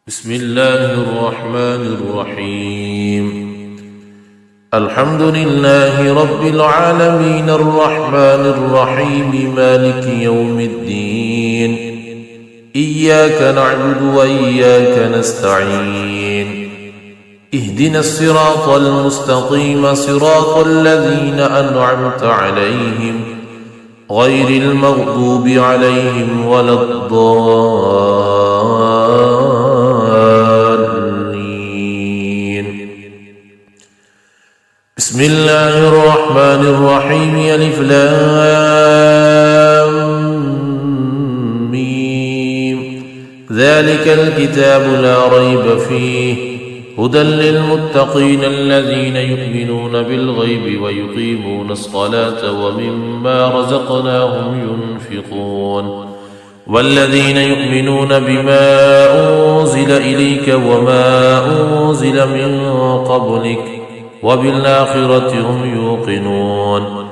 بسم الله الرحمن الرحيم. الحمد لله رب العالمين الرحمن الرحيم مالك يوم الدين. إياك نعبد وإياك نستعين. اهدنا الصراط المستقيم صراط الذين أنعمت عليهم غير المغضوب عليهم ولا الضالين. بسم الله الرحمن الرحيم. ألف لام ميم. ذلك الكتاب لا ريب فيه هدى للمتقين الذين يؤمنون بالغيب ويقيمون الصلاة ومما رزقناهم ينفقون والذين يؤمنون بما أنزل إليك وما أنزل من قبلك وبالآخرة هم يوقنون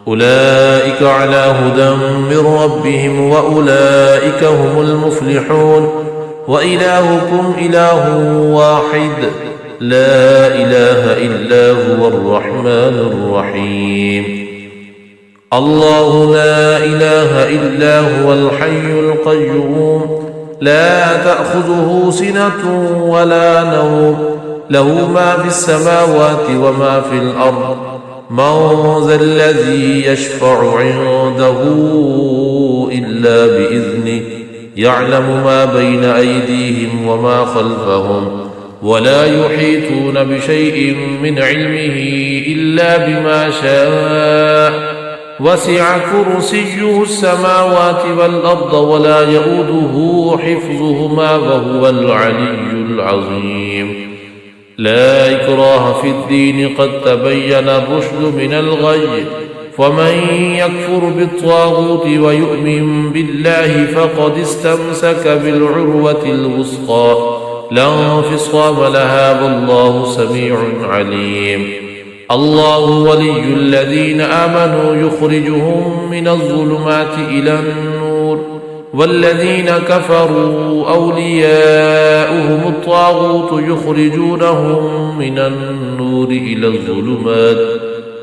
أولئك على هدى من ربهم وأولئك هم المفلحون. وإلهكم إله واحد لا إله إلا هو الرحمن الرحيم. الله لا إله إلا هو الحي القيوم لا تأخذه سنة ولا نوم له ما في السماوات وما في الأرض. من ذا الذي يشفع عنده إلا بإذنه يعلم ما بين أيديهم وما خلفهم ولا يحيطون بشيء من علمه إلا بما شاء. وسع كرسيه السماوات والأرض ولا يؤوده حفظهما وهو العلي العظيم. لا إكراه في الدين قد تبين الرشد من الغي. فمن يكفر بالطاغوت ويؤمن بالله فقد استمسك بالعروة الوثقى لا انفصام لها والله سميع عليم. الله ولي الذين آمنوا يخرجهم من الظلمات إلى النور والذين كفروا أولياؤهم الطاغوت يخرجونهم من النور إلى الظلمات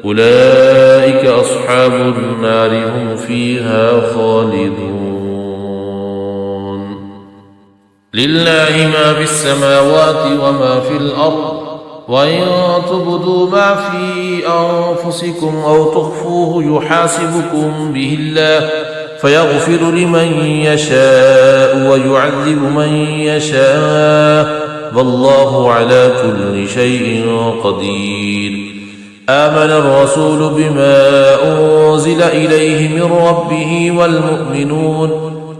أولئك أصحاب النار هم فيها خالدون. لله ما في السماوات وما في الأرض وإن تبدوا ما في أنفسكم أو تخفوه يحاسبكم به الله فيغفر لمن يشاء ويعذب من يشاء والله على كل شيء قدير. آمن الرسول بما أنزل إليه من ربه والمؤمنون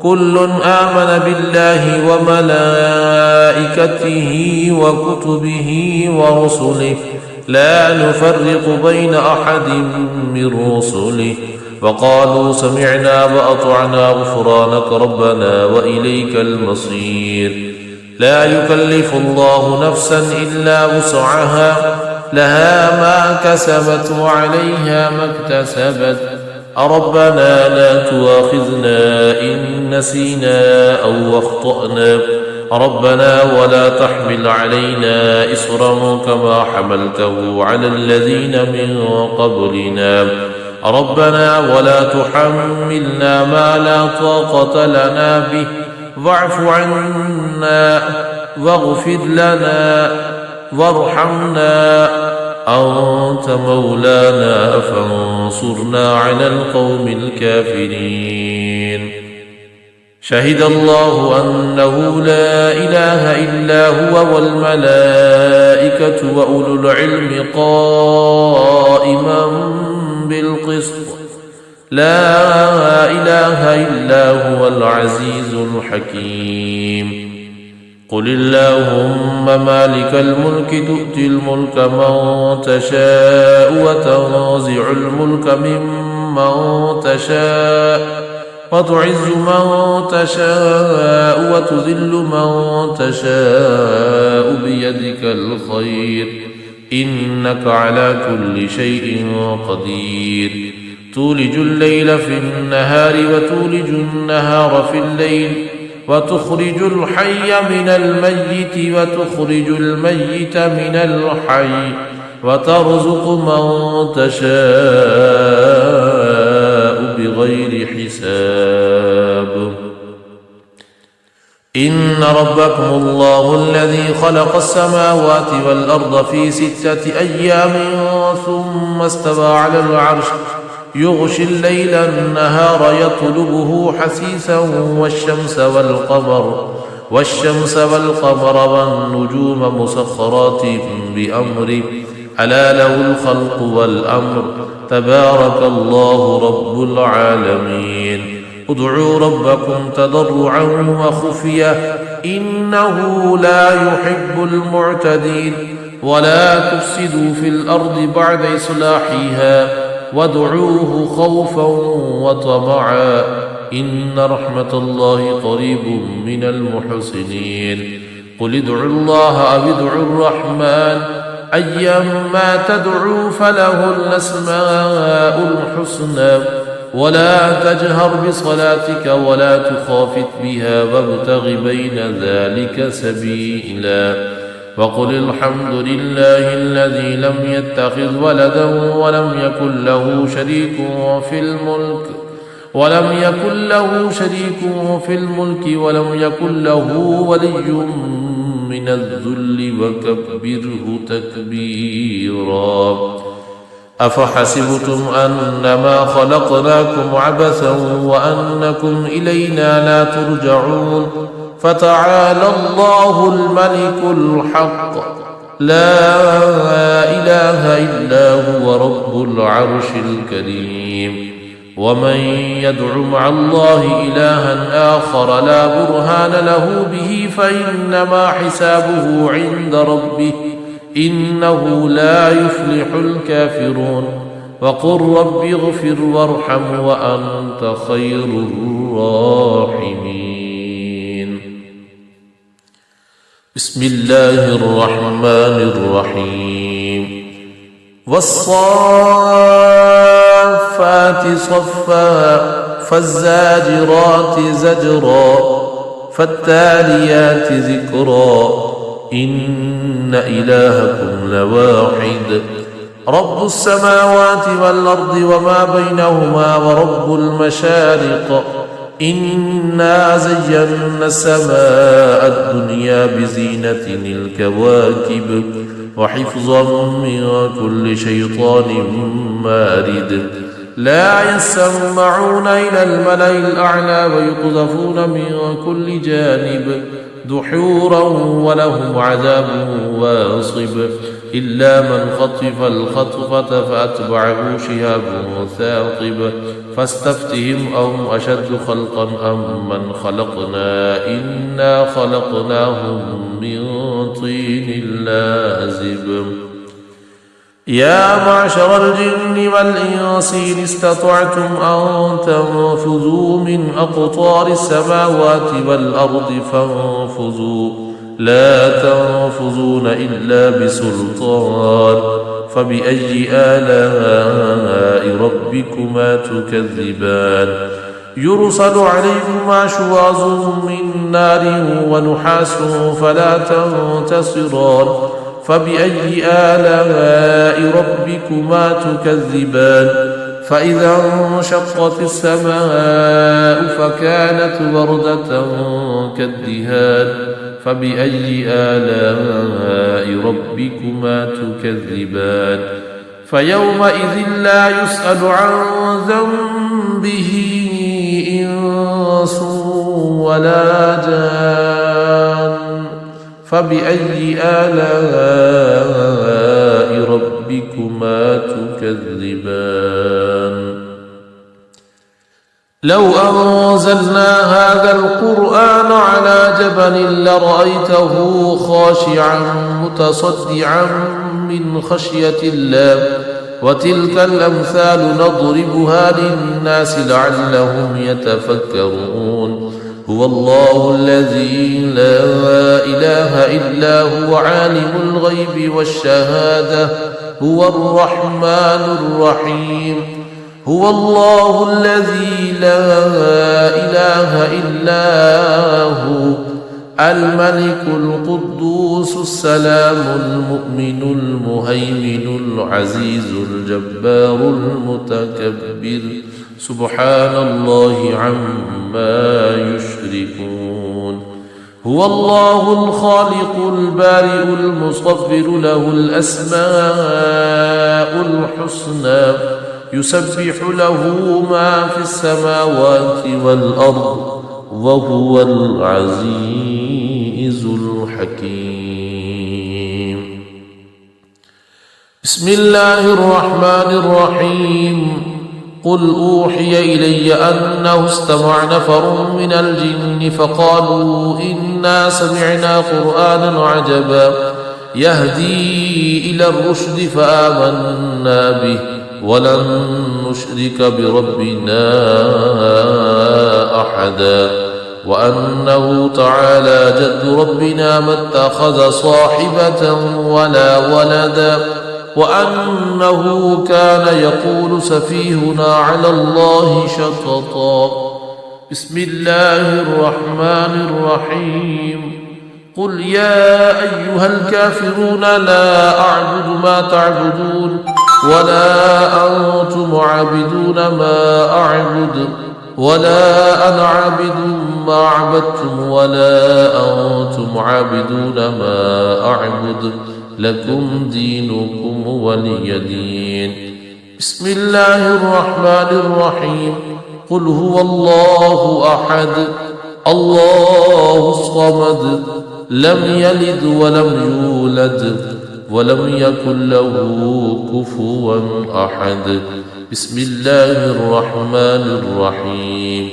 كل آمن بالله وملائكته وكتبه ورسله لا نفرق بين أحد من رسله وقالوا سمعنا وأطعنا غفرانك ربنا وإليك المصير. لا يكلف الله نفسا إلا وسعها لها ما كسبت وعليها ما اكتسبت. ربنا لا تؤاخذنا إن نسينا أو أخطأنا ربنا ولا تحمل علينا إصرا كما حملته على الذين من قبلنا ربنا ولا تحملنا ما لا طاقة لنا به واعف عنا واغفر لنا وارحمنا أنت مولانا فانصرنا على القوم الكافرين. شهد الله أنه لا إله إلا هو والملائكة وأولو العلم قائما بالقسط لا إله إلا هو العزيز الحكيم. قل اللهم مالك الملك تؤتي الملك من تشاء وتنزع الملك ممن تشاء وتعز من تشاء وتذل من تشاء بيدك الخير إنك على كل شيء قدير. تولج الليل في النهار وتولج النهار في الليل وتخرج الحي من الميت وتخرج الميت من الحي وترزق من تشاء بغير حساب إن ربكم الله الذي خلق السماوات والأرض في 6 أيام ثم استوى على العرش يغشي الليل النهار يطلبه حثيثا والشمس والقمر والنجوم مسخرات بأمره ألا له الخلق والأمر تبارك الله رب العالمين ادعوا ربكم تضرعا وخفية إنه لا يحب المعتدين ولا تفسدوا في الأرض بعد إصلاحها وادعوه خوفا وطمعا إن رحمة الله قريب من المحسنين قل ادعوا الله أو ادعوا الرحمن أيما تدعوا فله الأسماء الحسنى ولا تجهر بصلاتك ولا تخافت بها وابتغ بين ذلك سبيلا وقل الحمد لله الذي لم يتخذ ولدا ولم يكن له شريك في الملك ولم يكن له ولي من الذل وكبره تكبيرا أفحسبتم أنما خلقناكم عبثا وأنكم إلينا لا ترجعون فتعالى الله الملك الحق لا إله إلا هو رب العرش الكريم ومن يدع مع الله إلها آخر لا برهان له به فإنما حسابه عند ربه إنه لا يفلح الكافرون وقل رب اغفر وارحم وأنت خير الراحمين بسم الله الرحمن الرحيم والصافات صفا فالزاجرات زجرا فالتاليات ذكرا إن إلهكم لواحد رب السماوات والأرض وما بينهما ورب المشارق إنا زينا السماء الدنيا بزينة الكواكب وحفظا من كل شيطان مارد لا يسمعون إلى الملأ الأعلى ويقذفون من كل جانب دحورا ولهم عذاب واصب إلا من خطف الخطفة فأتبعه شهاب ثاقب فاستفتهم أهم أشد خلقا أم من خلقنا إنا خلقناهم من طين لازب يا معشر الجن والإنس إن استطعتم أن تنفذوا من أقطار السماوات والأرض فانفذوا لا تنفذون إلا بسلطان فبأي آلاء ربكما تكذبان يرسل عليكما شواظ من نار ونحاس فلا تنتصران فبأي آلاء ربكما تكذبان فإذا انشقت السماء فكانت وردة كالدهان فبأي آلاء ربكما تكذبان فيومئذ لا يسأل عن ذنبه إنس ولا جان فبأي آلاء ربكما تكذبان لو أنزلنا هذا القرآن على جبل لرأيته خاشعا متصدعا من خشية الله وتلك الأمثال نضربها للناس لعلهم يتفكرون هو الله الذي لا إله إلا هو عالم الغيب والشهادة هو الرحمن الرحيم هو الله الذي لا إله إلا هو الملك القدوس السلام المؤمن المهيمن العزيز الجبار المتكبر سبحان الله عما يشركون هو الله الخالق البارئ المصور له الأسماء الحسنى يسبح له ما في السماوات والأرض وهو العزيز الحكيم بسم الله الرحمن الرحيم قل أوحي إلي أنه استمع نفر من الجن فقالوا إنا سمعنا قرآنا عجبا يهدي إلى الرشد فآمنا به ولن نشرك بربنا أحدا وأنه تعالى جد ربنا ما اتخذ صاحبة ولا ولدا وأنه كان يقول سفيهنا على الله شططا بسم الله الرحمن الرحيم قل يا أيها الكافرون لا أعبد ما تعبدون ولا أنتم عابدون ما أعبد ولا أنا عابد ما عبدتم ولا أنتم عابدون ما أعبد لكم دينكم ولي دين بسم الله الرحمن الرحيم قل هو الله أحد الله الصمد لم يلد ولم يولد ولم يكن له كفوا أحد بسم الله الرحمن الرحيم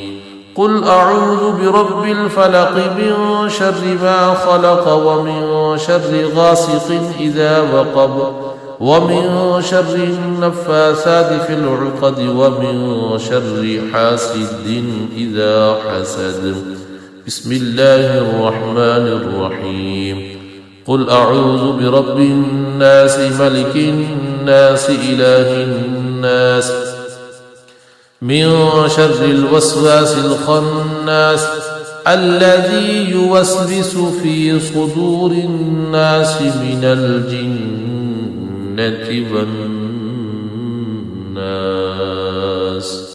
قل أعوذ برب الفلق من شر ما خلق ومن شر غاسق إذا وقب ومن شر النفاثات في العقد ومن شر حاسد إذا حسد بسم الله الرحمن الرحيم قل أعوذ برب الناس ملك الناس إله الناس من شر الوسواس الخناس الذي يوسوس في صدور الناس من الجنة والناس